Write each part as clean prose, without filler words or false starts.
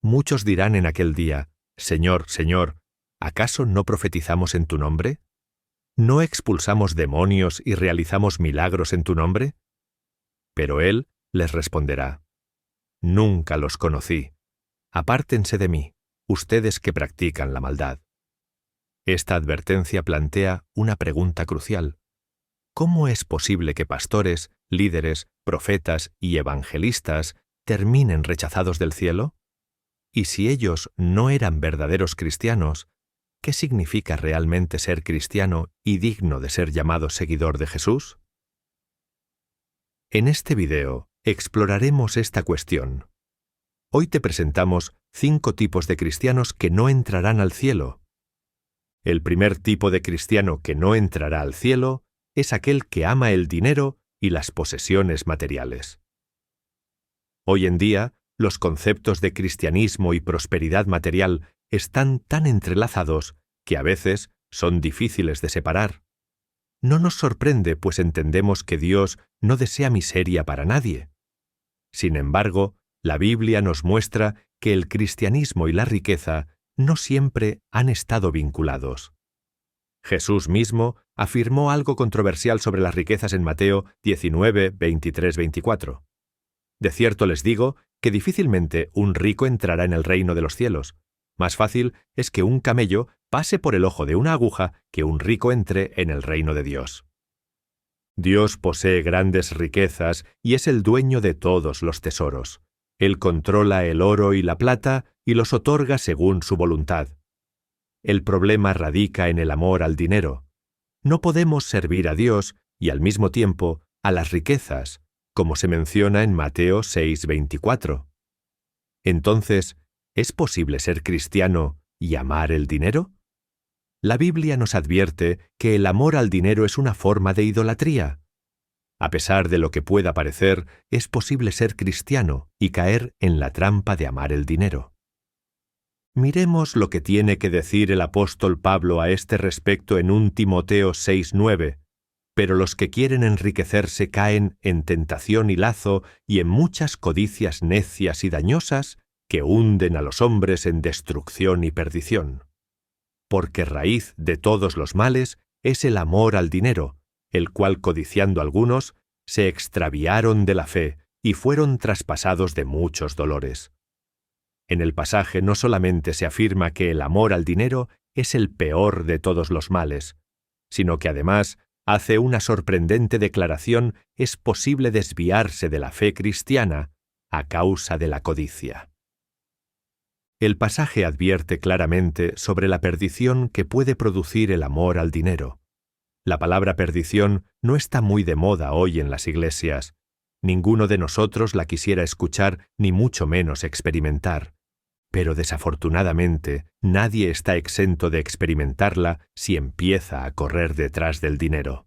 Muchos dirán en aquel día: Señor, Señor, ¿acaso no profetizamos en tu nombre? ¿No expulsamos demonios y realizamos milagros en tu nombre? Pero Él les responderá: Nunca los conocí. Apártense de mí, ustedes que practican la maldad. Esta advertencia plantea una pregunta crucial. ¿Cómo es posible que pastores, líderes, profetas y evangelistas terminen rechazados del cielo? Y si ellos no eran verdaderos cristianos, ¿qué significa realmente ser cristiano y digno de ser llamado seguidor de Jesús? En este video exploraremos esta cuestión. Hoy te presentamos 5 tipos de cristianos que no entrarán al cielo. El primer tipo de cristiano que no entrará al cielo es aquel que ama el dinero y las posesiones materiales. Hoy en día, los conceptos de cristianismo y prosperidad material están tan entrelazados que a veces son difíciles de separar. No nos sorprende, pues entendemos que Dios no desea miseria para nadie. Sin embargo, la Biblia nos muestra que el cristianismo y la riqueza no siempre han estado vinculados. Jesús mismo afirmó algo controversial sobre las riquezas en Mateo 19, 23, 24. De cierto les digo que difícilmente un rico entrará en el reino de los cielos. Más fácil es que un camello pase por el ojo de una aguja que un rico entre en el reino de Dios. Dios posee grandes riquezas y es el dueño de todos los tesoros. Él controla el oro y la plata y los otorga según su voluntad. El problema radica en el amor al dinero. No podemos servir a Dios y al mismo tiempo a las riquezas, como se menciona en Mateo 6:24. Entonces, ¿es posible ser cristiano y amar el dinero? La Biblia nos advierte que el amor al dinero es una forma de idolatría. A pesar de lo que pueda parecer, es posible ser cristiano y caer en la trampa de amar el dinero. Miremos lo que tiene que decir el apóstol Pablo a este respecto en 1 Timoteo 6:9. Pero los que quieren enriquecerse caen en tentación y lazo y en muchas codicias necias y dañosas que hunden a los hombres en destrucción y perdición. Porque raíz de todos los males es el amor al dinero, el cual codiciando algunos, se extraviaron de la fe y fueron traspasados de muchos dolores. En el pasaje no solamente se afirma que el amor al dinero es el peor de todos los males, sino que además hace una sorprendente declaración: es posible desviarse de la fe cristiana a causa de la codicia. El pasaje advierte claramente sobre la perdición que puede producir el amor al dinero. La palabra perdición no está muy de moda hoy en las iglesias. Ninguno de nosotros la quisiera escuchar ni mucho menos experimentar. Pero desafortunadamente, nadie está exento de experimentarla si empieza a correr detrás del dinero.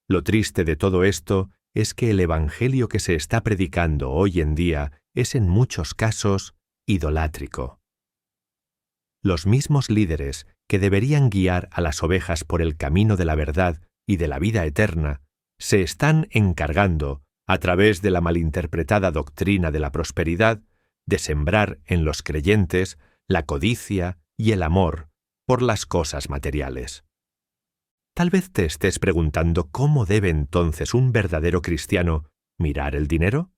Lo triste de todo esto es que el evangelio que se está predicando hoy en día es en muchos casos idolátrico. Los mismos líderes que deberían guiar a las ovejas por el camino de la verdad y de la vida eterna se están encargando, a través de la malinterpretada doctrina de la prosperidad, de sembrar en los creyentes la codicia y el amor por las cosas materiales. Tal vez te estés preguntando cómo debe entonces un verdadero cristiano mirar el dinero.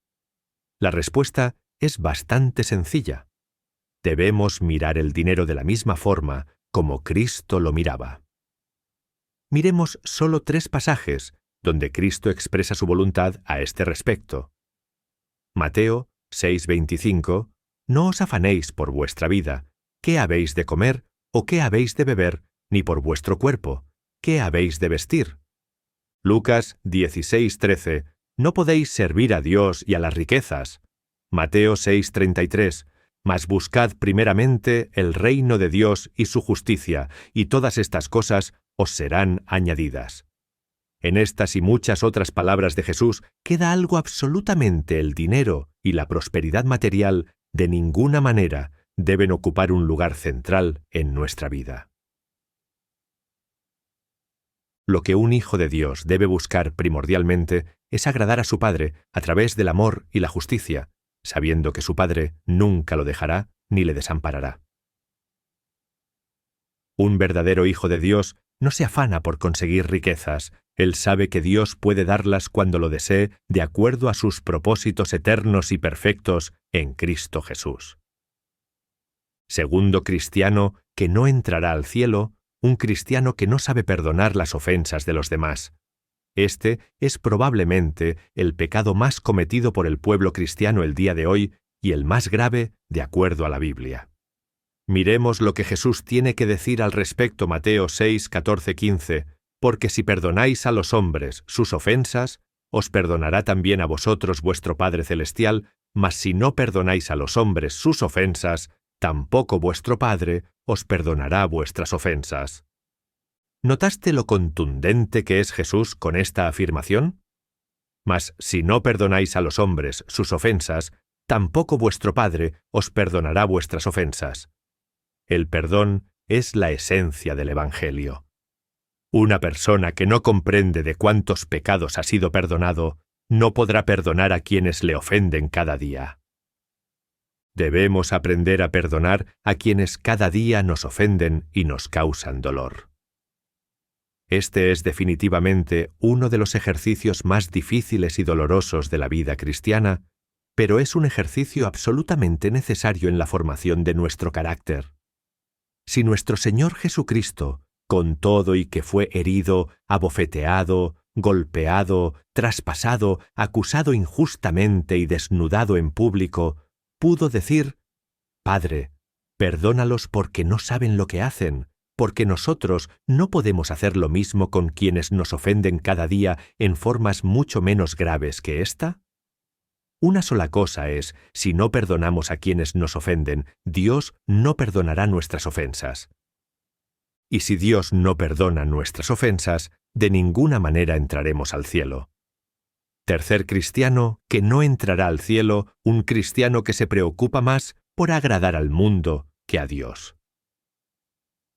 La respuesta es bastante sencilla. Debemos mirar el dinero de la misma forma como Cristo lo miraba. Miremos solo 3 pasajes donde Cristo expresa su voluntad a este respecto. Mateo 6:25, no os afanéis por vuestra vida, qué habéis de comer o qué habéis de beber, ni por vuestro cuerpo, qué habéis de vestir. Lucas 16:13, no podéis servir a Dios y a las riquezas. Mateo 6:33, mas buscad primeramente el reino de Dios y su justicia, y todas estas cosas os serán añadidas. En estas y muchas otras palabras de Jesús queda algo absolutamente: el dinero y la prosperidad material de ninguna manera deben ocupar un lugar central en nuestra vida. Lo que un hijo de Dios debe buscar primordialmente es agradar a su Padre a través del amor y la justicia, sabiendo que su Padre nunca lo dejará ni le desamparará. Un verdadero hijo de Dios no se afana por conseguir riquezas. Él sabe que Dios puede darlas cuando lo desee, de acuerdo a sus propósitos eternos y perfectos en Cristo Jesús. Segundo cristiano que no entrará al cielo, un cristiano que no sabe perdonar las ofensas de los demás. Este es probablemente el pecado más cometido por el pueblo cristiano el día de hoy y el más grave de acuerdo a la Biblia. Miremos lo que Jesús tiene que decir al respecto. Mateo 6, 14, 15. Porque si perdonáis a los hombres sus ofensas, os perdonará también a vosotros vuestro Padre Celestial, mas si no perdonáis a los hombres sus ofensas, tampoco vuestro Padre os perdonará vuestras ofensas. ¿Notaste lo contundente que es Jesús con esta afirmación? Mas si no perdonáis a los hombres sus ofensas, tampoco vuestro Padre os perdonará vuestras ofensas. El perdón es la esencia del Evangelio. Una persona que no comprende de cuántos pecados ha sido perdonado, no podrá perdonar a quienes le ofenden cada día. Debemos aprender a perdonar a quienes cada día nos ofenden y nos causan dolor. Este es definitivamente uno de los ejercicios más difíciles y dolorosos de la vida cristiana, pero es un ejercicio absolutamente necesario en la formación de nuestro carácter. Si nuestro Señor Jesucristo, con todo y que fue herido, abofeteado, golpeado, traspasado, acusado injustamente y desnudado en público, pudo decir: Padre, perdónalos porque no saben lo que hacen, porque nosotros no podemos hacer lo mismo con quienes nos ofenden cada día en formas mucho menos graves que esta? Una sola cosa es, si no perdonamos a quienes nos ofenden, Dios no perdonará nuestras ofensas. Y si Dios no perdona nuestras ofensas, de ninguna manera entraremos al cielo. Tercer cristiano que no entrará al cielo, un cristiano que se preocupa más por agradar al mundo que a Dios.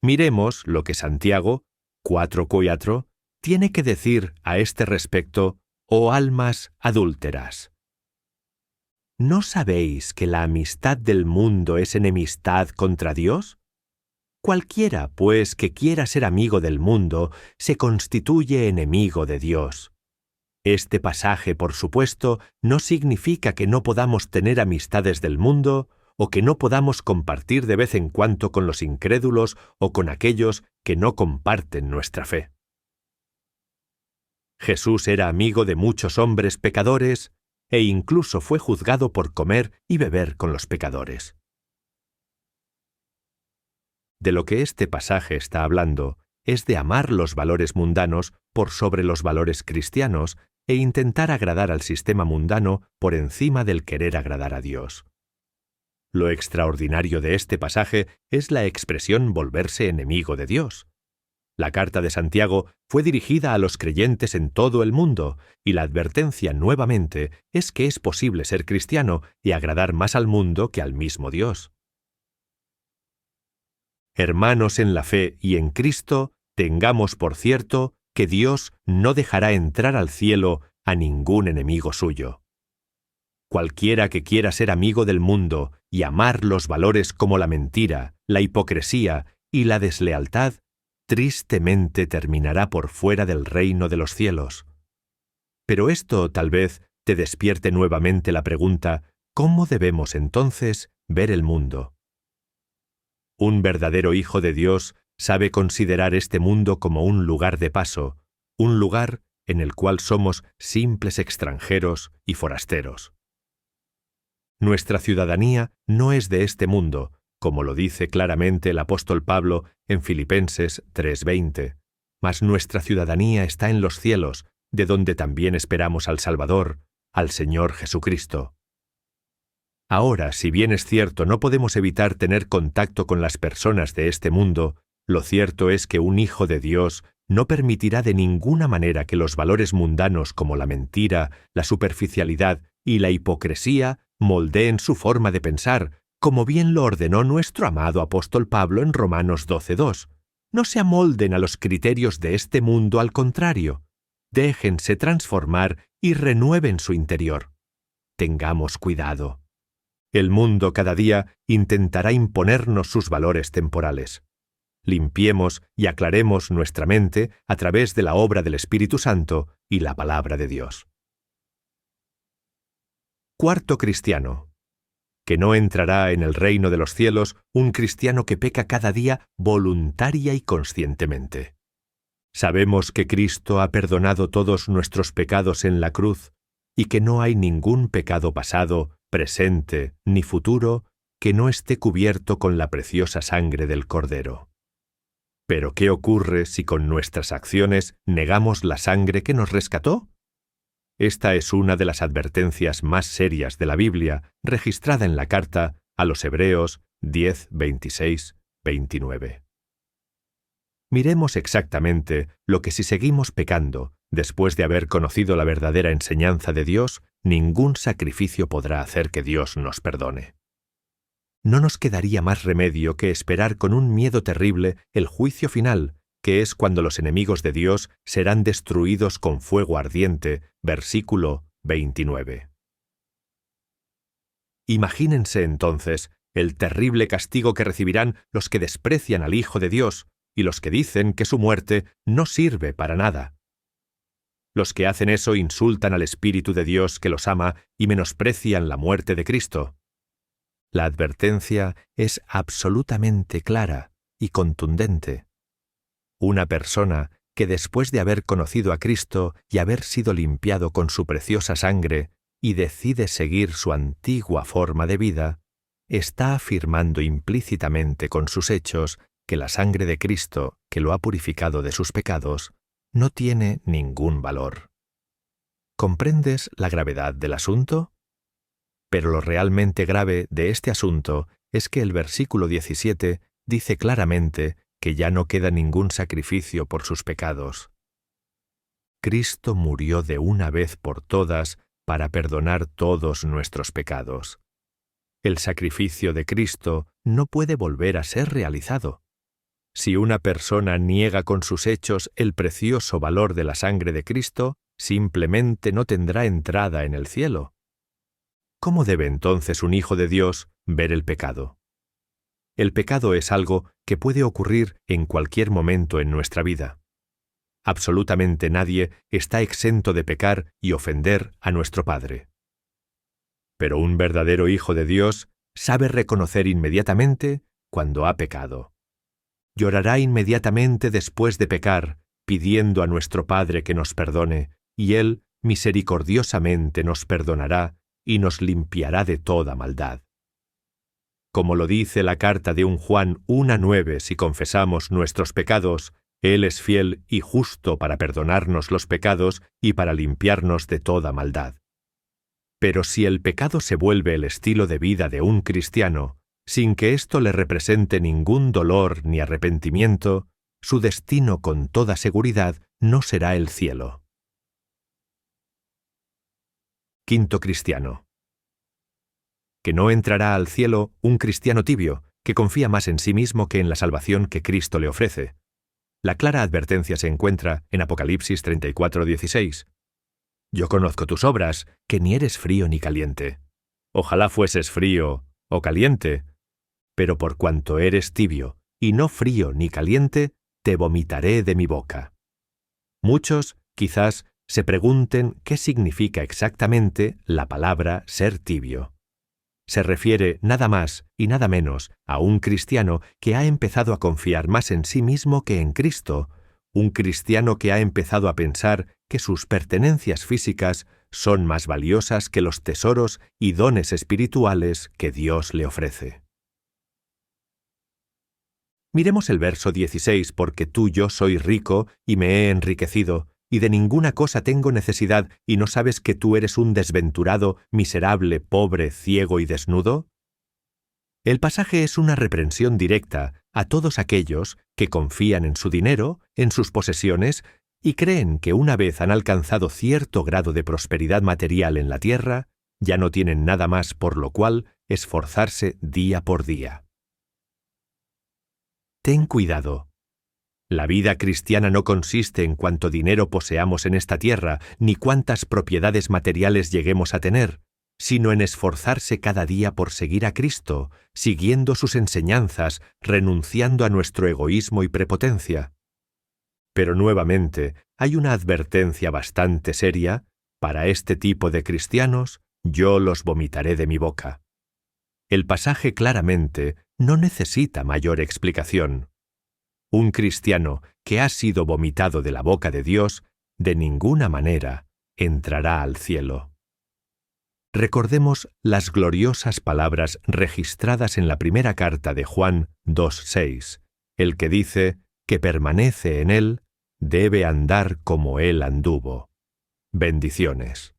Miremos lo que Santiago 4:4 tiene que decir a este respecto: oh almas adúlteras. ¿No sabéis que la amistad del mundo es enemistad contra Dios? Cualquiera, pues, que quiera ser amigo del mundo, se constituye enemigo de Dios. Este pasaje, por supuesto, no significa que no podamos tener amistades del mundo o que no podamos compartir de vez en cuando con los incrédulos o con aquellos que no comparten nuestra fe. Jesús era amigo de muchos hombres pecadores e incluso fue juzgado por comer y beber con los pecadores. De lo que este pasaje está hablando es de amar los valores mundanos por sobre los valores cristianos e intentar agradar al sistema mundano por encima del querer agradar a Dios. Lo extraordinario de este pasaje es la expresión volverse enemigo de Dios. La carta de Santiago fue dirigida a los creyentes en todo el mundo, y la advertencia nuevamente es que es posible ser cristiano y agradar más al mundo que al mismo Dios. Hermanos en la fe y en Cristo, tengamos por cierto que Dios no dejará entrar al cielo a ningún enemigo suyo. Cualquiera que quiera ser amigo del mundo y amar los valores como la mentira, la hipocresía y la deslealtad, tristemente terminará por fuera del reino de los cielos. Pero esto tal vez te despierte nuevamente la pregunta: ¿cómo debemos entonces ver el mundo? Un verdadero hijo de Dios sabe considerar este mundo como un lugar de paso, un lugar en el cual somos simples extranjeros y forasteros. Nuestra ciudadanía no es de este mundo, como lo dice claramente el apóstol Pablo en Filipenses 3:20, mas nuestra ciudadanía está en los cielos, de donde también esperamos al Salvador, al Señor Jesucristo. Ahora, si bien es cierto, no podemos evitar tener contacto con las personas de este mundo, lo cierto es que un hijo de Dios no permitirá de ninguna manera que los valores mundanos como la mentira, la superficialidad y la hipocresía moldeen su forma de pensar, como bien lo ordenó nuestro amado apóstol Pablo en Romanos 12:2. No se amolden a los criterios de este mundo, al contrario. Déjense transformar y renueven su interior. Tengamos cuidado. El mundo cada día intentará imponernos sus valores temporales. Limpiemos y aclaremos nuestra mente a través de la obra del Espíritu Santo y la palabra de Dios. Cuarto cristiano. Que no entrará en el reino de los cielos un cristiano que peca cada día voluntaria y conscientemente. Sabemos que Cristo ha perdonado todos nuestros pecados en la cruz y que no hay ningún pecado pasado, presente ni futuro que no esté cubierto con la preciosa sangre del Cordero. ¿Pero qué ocurre si con nuestras acciones negamos la sangre que nos rescató? Esta es una de las advertencias más serias de la Biblia, registrada en la carta a los Hebreos 10, 26, 29. Miremos exactamente lo que si seguimos pecando, después de haber conocido la verdadera enseñanza de Dios, ningún sacrificio podrá hacer que Dios nos perdone. No nos quedaría más remedio que esperar con un miedo terrible el juicio final, que es cuando los enemigos de Dios serán destruidos con fuego ardiente, versículo 29. Imagínense entonces el terrible castigo que recibirán los que desprecian al Hijo de Dios y los que dicen que su muerte no sirve para nada. Los que hacen eso insultan al Espíritu de Dios que los ama y menosprecian la muerte de Cristo. La advertencia es absolutamente clara y contundente. Una persona que después de haber conocido a Cristo y haber sido limpiado con su preciosa sangre y decide seguir su antigua forma de vida, está afirmando implícitamente con sus hechos que la sangre de Cristo, que lo ha purificado de sus pecados, no tiene ningún valor. ¿Comprendes la gravedad del asunto? Pero lo realmente grave de este asunto es que el versículo 17 dice claramente que ya no queda ningún sacrificio por sus pecados. Cristo murió de una vez por todas para perdonar todos nuestros pecados. El sacrificio de Cristo no puede volver a ser realizado. Si una persona niega con sus hechos el precioso valor de la sangre de Cristo, simplemente no tendrá entrada en el cielo. ¿Cómo debe entonces un hijo de Dios ver el pecado? El pecado es algo que puede ocurrir en cualquier momento en nuestra vida. Absolutamente nadie está exento de pecar y ofender a nuestro Padre. Pero un verdadero hijo de Dios sabe reconocer inmediatamente cuando ha pecado. Llorará inmediatamente después de pecar, pidiendo a nuestro Padre que nos perdone, y Él misericordiosamente nos perdonará y nos limpiará de toda maldad. Como lo dice la carta de 1 Juan 1:9, si confesamos nuestros pecados, Él es fiel y justo para perdonarnos los pecados y para limpiarnos de toda maldad. Pero si el pecado se vuelve el estilo de vida de un cristiano, sin que esto le represente ningún dolor ni arrepentimiento, su destino con toda seguridad no será el cielo. Quinto cristiano. Que no entrará al cielo un cristiano tibio, que confía más en sí mismo que en la salvación que Cristo le ofrece. La clara advertencia se encuentra en Apocalipsis 34:16. Yo conozco tus obras, que ni eres frío ni caliente. Ojalá fueses frío o caliente, pero por cuanto eres tibio y no frío ni caliente, te vomitaré de mi boca. Muchos, quizás, se pregunten qué significa exactamente la palabra ser tibio. Se refiere nada más y nada menos a un cristiano que ha empezado a confiar más en sí mismo que en Cristo, un cristiano que ha empezado a pensar que sus pertenencias físicas son más valiosas que los tesoros y dones espirituales que Dios le ofrece. Miremos el verso 16, porque tú yo soy rico y me he enriquecido, y de ninguna cosa tengo necesidad, y no sabes que tú eres un desventurado, miserable, pobre, ciego y desnudo. El pasaje es una reprensión directa a todos aquellos que confían en su dinero, en sus posesiones, y creen que una vez han alcanzado cierto grado de prosperidad material en la tierra, ya no tienen nada más por lo cual esforzarse día por día. Ten cuidado. La vida cristiana no consiste en cuánto dinero poseamos en esta tierra, ni cuántas propiedades materiales lleguemos a tener, sino en esforzarse cada día por seguir a Cristo, siguiendo sus enseñanzas, renunciando a nuestro egoísmo y prepotencia. Pero nuevamente, hay una advertencia bastante seria: para este tipo de cristianos, yo los vomitaré de mi boca. El pasaje claramente no necesita mayor explicación. Un cristiano que ha sido vomitado de la boca de Dios, de ninguna manera entrará al cielo. Recordemos las gloriosas palabras registradas en la primera carta de Juan 2:6, el que dice que permanece en él, debe andar como él anduvo. Bendiciones.